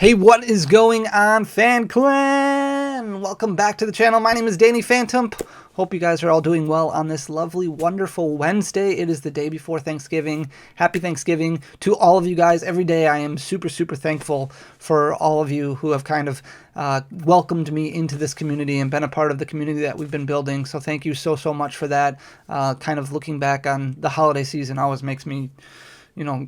Hey, what is going on, Fan Clan? Welcome back to the channel. My name is Danny Phantom. Hope you guys are all doing well on this lovely, wonderful Wednesday. It is the day before Thanksgiving. Happy Thanksgiving to all of you guys. Every day I am super thankful for all of you who have kind of welcomed me into this community and been a part of the community that we've been building. So thank you so much for that. Kind of looking back on the holiday season always makes me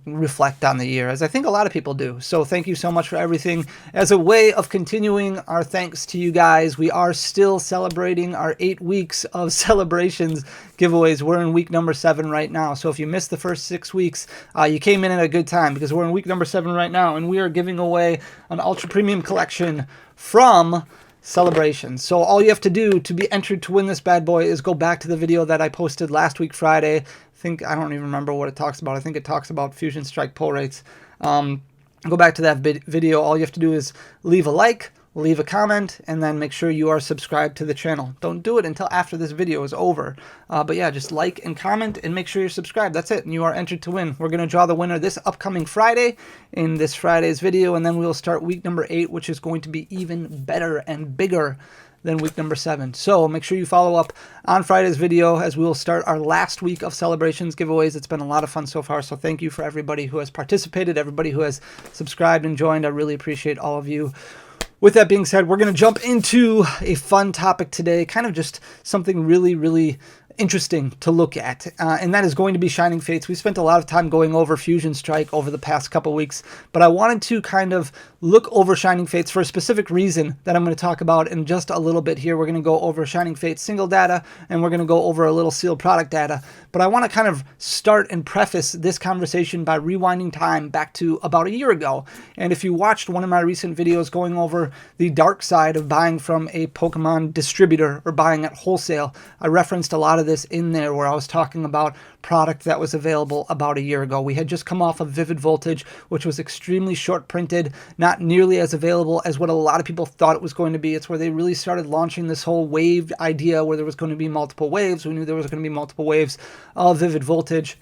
reflect on the year, as I think a lot of people do. So thank you so much for everything. As a way of continuing our thanks to you guys, we are still celebrating our 8 weeks of celebrations giveaways. We're in week number 7 right now. So if you missed the first 6 weeks, you came in at a good time, because we're in week number 7 right now, and we are giving away an ultra premium collection from Celebrations. So all you have to do to be entered to win this bad boy is go back to the video that I posted last week Friday. I don't even remember what it talks about. I think it talks about Fusion Strike pull rates. Go back to that video. All you have to do is leave a like, leave a comment, and then make sure you are subscribed to the channel. Don't do it until after this video is over. But yeah, just like and comment and make sure you're subscribed. That's it, and you are entered to win. We're going to draw the winner this upcoming Friday in this Friday's video, and then we'll start week number 8, which is going to be even better and bigger than week number 7. So make sure you follow up on Friday's video, as we will start our last week of Celebrations giveaways. It's been a lot of fun so far, so thank you for everybody who has participated, everybody who has subscribed and joined. I really appreciate all of you. With that being said, we're going to jump into a fun topic today, kind of just something really interesting to look at, and that is going to be Shining Fates. We spent a lot of time going over Fusion Strike over the past couple weeks, but I wanted to kind of look over Shining Fates for a specific reason that I'm going to talk about in just a little bit here. We're going to go over Shining Fates single data, and we're going to go over a little sealed product data, but I want to kind of start and preface this conversation by rewinding time back to about a year ago. And if you watched one of my recent videos going over the dark side of buying from a Pokemon distributor or buying at wholesale, I referenced a lot of this in there, where I was talking about product that was available about a year ago. We had just come off of Vivid Voltage, which was extremely short printed, not nearly as available as what a lot of people thought it was going to be. It's where they really started launching this whole wave idea where there was going to be multiple waves. We knew there was going to be multiple waves of Vivid Voltage.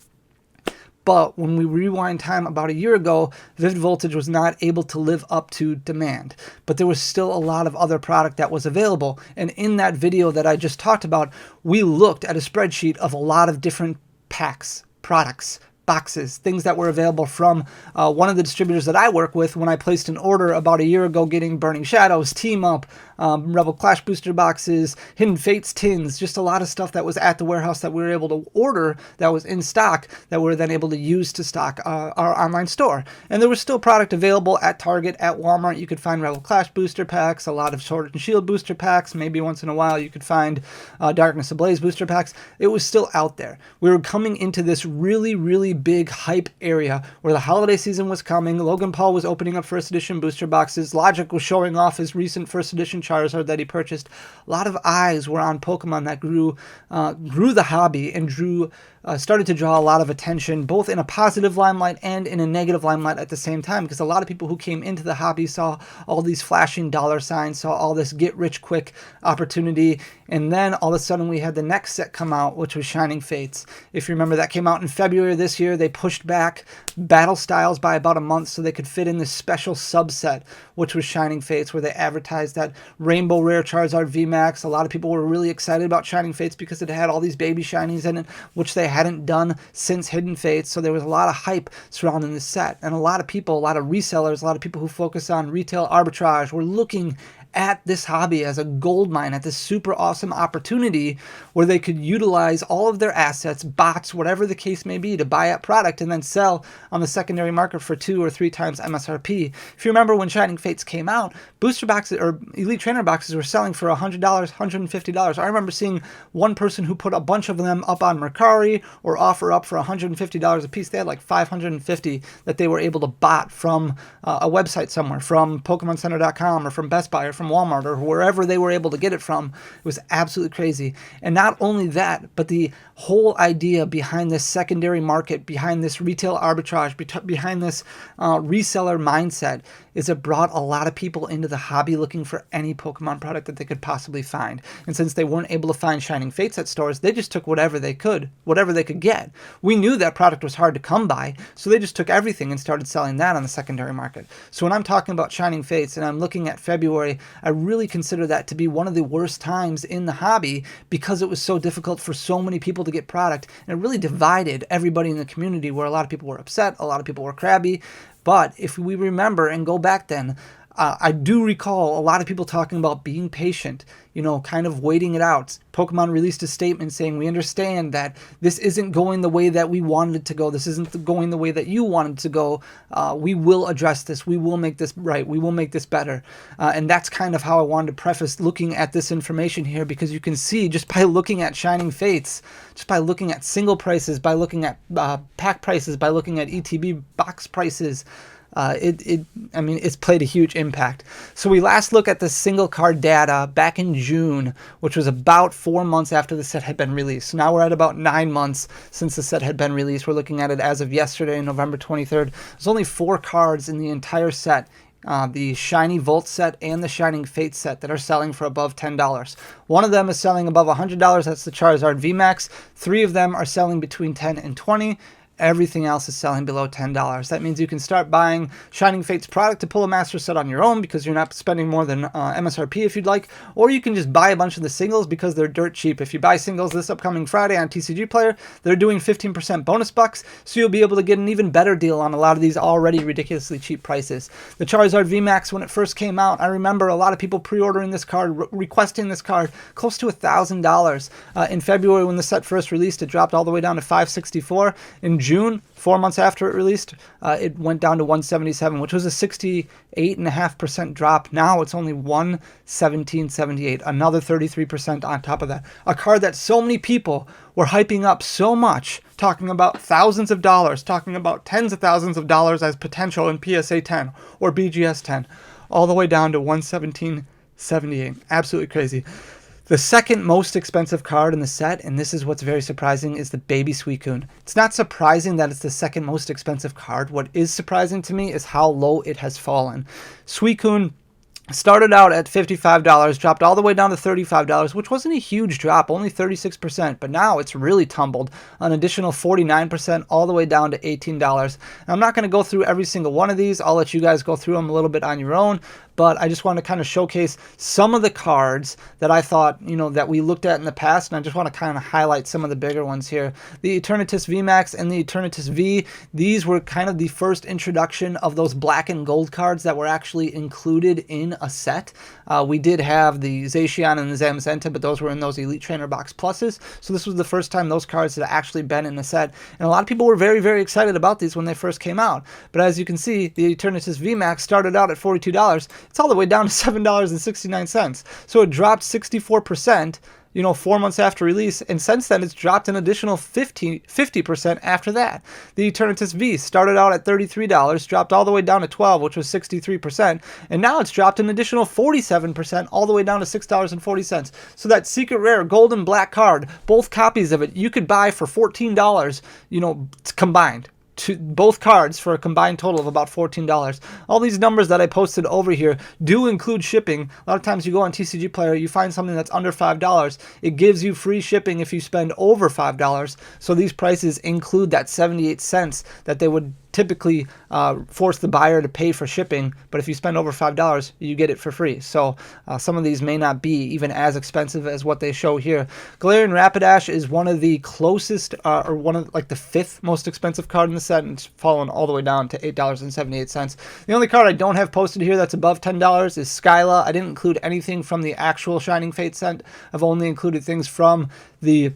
But when we rewind time about a year ago, Vivid Voltage was not able to live up to demand. But there was still a lot of other product that was available. And in that video that I just talked about, we looked at a spreadsheet of a lot of different packs, products, boxes, things that were available from one of the distributors that I work with when I placed an order about a year ago, getting Burning Shadows, Team Up, Rebel Clash booster boxes, Hidden Fates tins, just a lot of stuff that was at the warehouse that we were able to order that was in stock that we were then able to use to stock our online store. And there was still product available at Target, at Walmart. You could find Rebel Clash booster packs, a lot of Sword and Shield booster packs, maybe once in a while you could find Darkness Ablaze booster packs. It was still out there. We were coming into this really big hype area where the holiday season was coming. Logan Paul was opening up first edition booster boxes. Logic was showing off his recent first edition Charizard that he purchased. A lot of eyes were on Pokemon that grew the hobby and started to draw a lot of attention, both in a positive limelight and in a negative limelight at the same time, because a lot of people who came into the hobby saw all these flashing dollar signs, saw all this get rich quick opportunity, and then all of a sudden we had the next set come out, which was Shining Fates. If you remember, that came out in February of this year. They pushed back Battle Styles by about a month so they could fit in this special subset, which was Shining Fates, where they advertised that Rainbow Rare Charizard VMAX. A lot of people were really excited about Shining Fates because it had all these baby shinies in it, which they hadn't done since Hidden Fates. So there was a lot of hype surrounding this set, and a lot of people, a lot of resellers, a lot of people who focus on retail arbitrage were looking at this hobby as a gold mine, at this super awesome opportunity where they could utilize all of their assets, bots, whatever the case may be, to buy up product and then sell on the secondary market for 2 or 3 times MSRP. If you remember when Shining Fates came out, booster boxes or Elite Trainer boxes were selling for $100, $150. I remember seeing one person who put a bunch of them up on Mercari or offer up for $150 a piece. They had like 550 that they were able to bot from a website somewhere, from PokemonCenter.com or from Best Buy or from Walmart or wherever they were able to get it from. It was absolutely crazy. And not only that, but the whole idea behind this secondary market, behind this retail arbitrage, behind this reseller mindset is it brought a lot of people into the hobby looking for any Pokemon product that they could possibly find. And since they weren't able to find Shining Fates at stores, they just took whatever they could get. We knew that product was hard to come by, so they just took everything and started selling that on the secondary market. So when I'm talking about Shining Fates and I'm looking at February, I really consider that to be one of the worst times in the hobby because it was so difficult for so many people to get product, and it really divided everybody in the community, where a lot of people were upset, a lot of people were crabby. But if we remember and go back then, I do recall a lot of people talking about being patient, kind of waiting it out. Pokemon released a statement saying, we understand that this isn't going the way that we wanted it to go. This isn't going the way that you wanted to go. We will address this. We will make this right. We will make this better. And that's kind of how I wanted to preface looking at this information here, because you can see just by looking at Shining Fates, just by looking at single prices, by looking at pack prices, by looking at ETB box prices, it's played a huge impact. So we last look at the single card data back in June, which was about 4 months after the set had been released. So now we're at about 9 months since the set had been released. We're looking at it as of yesterday, November 23rd. There's only 4 cards in the entire set, the Shiny Volt set and the Shining Fate set, that are selling for above $10. One of them is selling above $100. That's the Charizard VMAX. 3 of them are selling between $10 and $20. Everything else is selling below $10. That means you can start buying Shining Fates product to pull a master set on your own because you're not spending more than MSRP if you'd like, or you can just buy a bunch of the singles because they're dirt cheap. If you buy singles this upcoming Friday on TCG Player, they're doing 15% bonus bucks, so you'll be able to get an even better deal on a lot of these already ridiculously cheap prices. The Charizard VMAX, when it first came out, I remember a lot of people pre-ordering this card, requesting this card, close to $1,000. In February, when the set first released, it dropped all the way down to $564. In June, 4 months after it released, it went down to $177, which was a 68.5% drop. Now it's only $117.78, another 33% on top of that. A card that so many people were hyping up so much, talking about thousands of dollars, talking about tens of thousands of dollars as potential in PSA 10 or BGS 10, all the way down to $117.78. Absolutely crazy. The second most expensive card in the set, and this is what's very surprising, is the Baby Suicune. It's not surprising that it's the second most expensive card. What is surprising to me is how low it has fallen. Suicune started out at $55, dropped all the way down to $35, which wasn't a huge drop, only 36%, but now it's really tumbled an additional 49%, all the way down to $18. Now, I'm not going to go through every single one of these. I'll let you guys go through them a little bit on your own, but I just want to kind of showcase some of the cards that I thought, that we looked at in the past, and I just want to kind of highlight some of the bigger ones here. The Eternatus VMAX and the Eternatus V, these were kind of the first introduction of those black and gold cards that were actually included in a set. We did have the Zacian and the Zamazenta, but those were in those Elite Trainer Box Pluses, so this was the first time those cards had actually been in the set, and a lot of people were very, very excited about these when they first came out. But as you can see, the Eternatus VMAX started out at $42. It's all the way down to $7.69. So it dropped 64%, 4 months after release, and since then it's dropped an additional 50% after that. The Eternatus V started out at $33, dropped all the way down to $12, which was 63%, and now it's dropped an additional 47%, all the way down to $6.40. So that secret rare gold and black card, both copies of it, you could buy for $14, combined. Both cards for a combined total of about $14. All these numbers that I posted over here do include shipping. A lot of times you go on TCG Player, you find something that's under $5. It gives you free shipping if you spend over $5. So these prices include that 78 cents that they would typically force the buyer to pay for shipping, but if you spend over $5, you get it for free. So some of these may not be even as expensive as what they show here. Galarian Rapidash is one of the closest, or one of the 5th most expensive card in the set, and it's fallen all the way down to $8.78. The only card I don't have posted here that's above $10 is Skyla. I didn't include anything from the actual Shining Fate set. I've only included things from the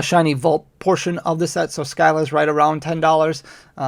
Shiny Volt portion of the set, so Skyla's right around $10.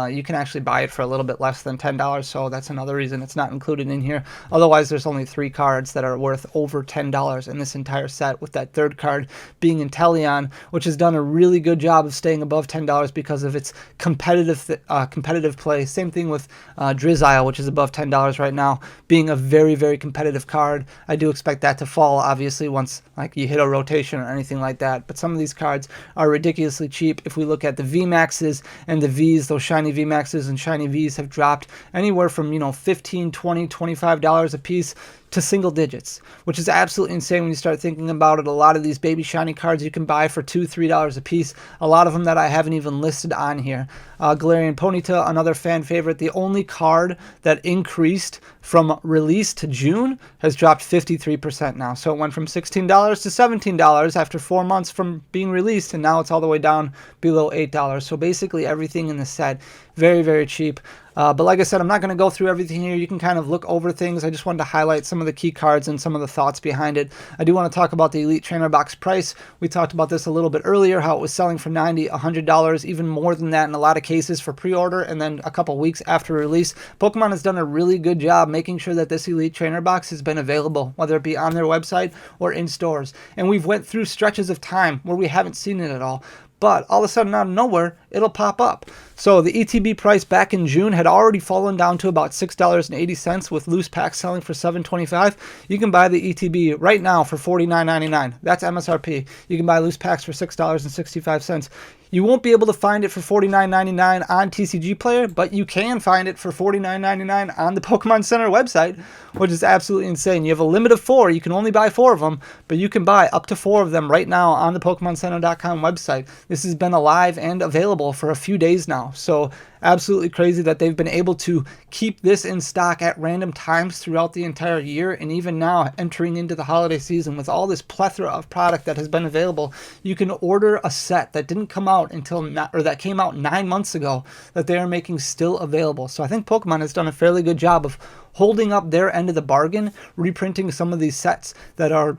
You can actually buy it for a little bit less than $10, so that's another reason it's not included in here. Otherwise, there's only 3 cards that are worth over $10 in this entire set, with that third card being Inteleon, which has done a really good job of staying above $10 because of its competitive play. Same thing with Drizzile, which is above $10 right now, being a very, very competitive card. I do expect that to fall, obviously, once you hit a rotation or anything like that, but some of these cards are ridiculously ridiculously cheap. If we look at the VMAXs and the Vs, those shiny VMAXs and shiny Vs have dropped anywhere from, you know, $15, $20, $25 a piece to single digits, which is absolutely insane when you start thinking about it. A lot of these baby shiny cards you can buy for $2, $3 a piece. A lot of them that I haven't even listed on here. Galarian Ponyta, another fan favorite. The only card that increased from release to June has dropped 53% now. So it went from $16 to $17 after 4 months from being released, and now it's all the way down below $8. So basically everything in the set, very, very cheap. But like I said, I'm not going to go through everything here. You can kind of look over things. I just wanted to highlight some of the key cards and some of the thoughts behind it. I do want to talk about the Elite Trainer Box price. We talked about this a little bit earlier, how it was selling for $90, $100, even more than that in a lot of cases for pre-order, and then a couple weeks after release. Pokemon has done a really good job making sure that this Elite Trainer Box has been available, whether it be on their website or in stores. And we've went through stretches of time where we haven't seen it at all. But all of a sudden, out of nowhere, it'll pop up. So the ETB price back in June had already fallen down to about $6.80 with loose packs selling for $7.25. You can buy the ETB right now for $49.99. That's MSRP. You can buy loose packs for $6.65. You won't be able to find it for $49.99 on TCG Player, but you can find it for $49.99 on the Pokemon Center website, which is absolutely insane. You have a limit of 4. You can only buy 4 of them, but you can buy up to 4 of them right now on the PokemonCenter.com website. This has been alive and available for a few days now. So absolutely crazy that they've been able to keep this in stock at random times throughout the entire year, and even now entering into the holiday season with all this plethora of product that has been available. You can order a set that didn't come out until that came out 9 months ago that they are making still available. So I think Pokemon has done a fairly good job of holding up their end of the bargain, reprinting some of these sets that are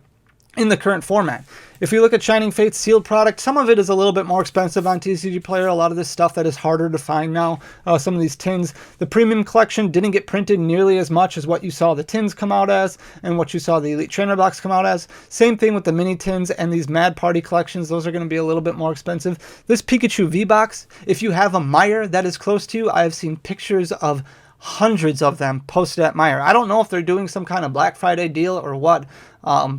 in the current format. If you look at Shining Fates sealed product, some of it is a little bit more expensive on TCG Player. A lot of this stuff that is harder to find now. Some of these tins. The premium collection didn't get printed nearly as much as what you saw the tins come out as and what you saw the Elite Trainer Box come out as. Same thing with the mini tins and these Mad Party collections. Those are going to be a little bit more expensive. This Pikachu V-Box, if you have a Meijer that is close to you, I have seen pictures of hundreds of them posted at Meijer. I don't know if they're doing some kind of Black Friday deal or what,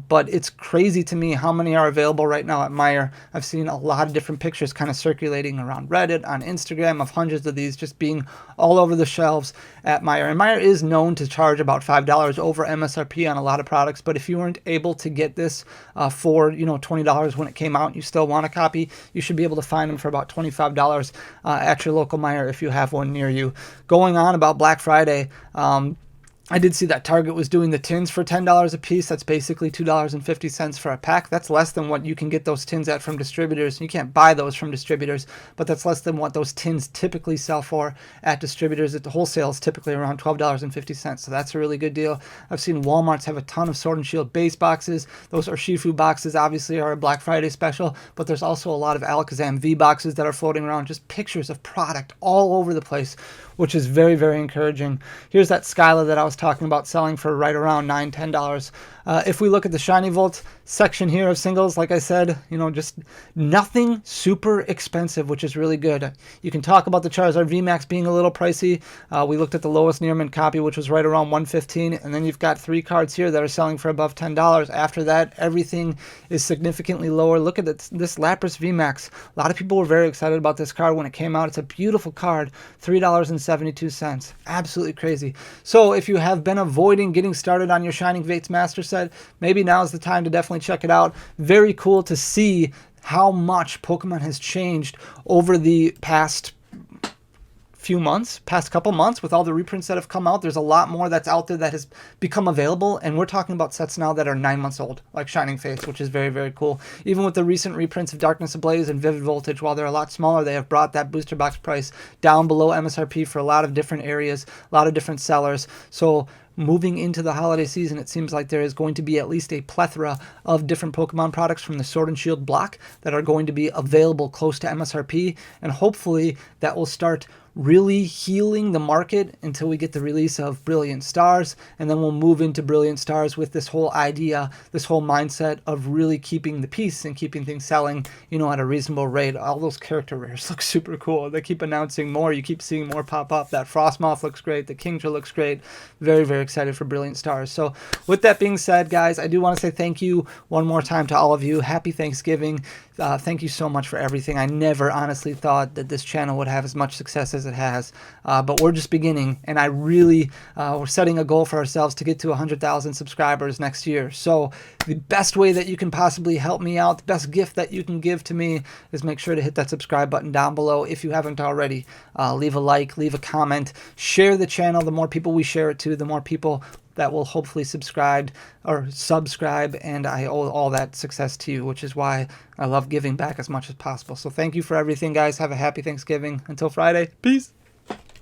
but it's crazy to me how many are available right now at Meijer. I've seen a lot of different pictures kind of circulating around Reddit, on Instagram, of hundreds of these just being all over the shelves at Meijer. And Meijer is known to charge about $5 over MSRP on a lot of products, but if you weren't able to get this for, you know, $20 when it came out and you still want a copy, you should be able to find them for about $25 at your local Meijer if you have one near you. Going on about Black Friday, I did see that Target was doing the tins for $10 a piece. That's basically $2.50 for a pack. That's less than what you can get those tins at from distributors. You can't buy those from distributors, but that's less than what those tins typically sell for at distributors. At the wholesale is typically around $12.50. So that's a really good deal. I've seen Walmart's have a ton of Sword and Shield base boxes. Those Urshifu boxes obviously are a Black Friday special, but there's also a lot of Alakazam V boxes that are floating around. Just pictures of product all over the place, which is very, very encouraging. Here's that Skyla that I was talking about selling for right around $9, $10. If we look at the Shiny Volt section here of singles, like I said, you know, just nothing super expensive, which is really good. You can talk about the Charizard VMAX being a little pricey. We looked at the lowest near mint copy, which was right around $115, and then you've got 3 cards here that are selling for above $10. After that, everything is significantly lower. Look at this Lapras VMAX. A lot of people were very excited about this card when it came out. It's a beautiful card, $3.72. Absolutely crazy. So if you have been avoiding getting started on your Shining Fates Master Set, maybe now is the time to definitely check it out. Very cool to see how much Pokemon has changed over the past couple months with all the reprints that have come out. There's a lot more that's out there that has become available, and we're talking about sets now that are 9 months old, like Shining Fates, which is very, very cool. Even with the recent reprints of Darkness Ablaze and Vivid Voltage, while they're a lot smaller, they have brought that booster box price down below MSRP for a lot of different areas, a lot of different sellers. So moving into the holiday season, it seems like there is going to be at least a plethora of different Pokemon products from the Sword and Shield block that are going to be available close to MSRP, and hopefully that will start really healing the market until we get the release of Brilliant Stars, and then we'll move into Brilliant Stars with this whole idea, this whole mindset of really keeping the peace and keeping things selling, at a reasonable rate. All those character rares look super cool. They keep announcing more. You keep seeing more pop up. That Frostmoth looks great. The Kingdra looks great. Very, very excited for Brilliant Stars. So with that being said, guys, I do want to say thank you one more time to all of you. Happy Thanksgiving. Thank you so much for everything. I never honestly thought that this channel would have as much success as it has, but we're just beginning, and I really, we're setting a goal for ourselves to get to 100,000 subscribers next year. So the best way that you can possibly help me out, the best gift that you can give to me, is make sure to hit that subscribe button down below if you haven't already. Leave a like, leave a comment, share the channel. The more people we share it to, the more people that will hopefully subscribe, and I owe all that success to you, which is why I love giving back as much as possible. So thank you for everything, guys. Have a happy Thanksgiving. Until Friday, peace.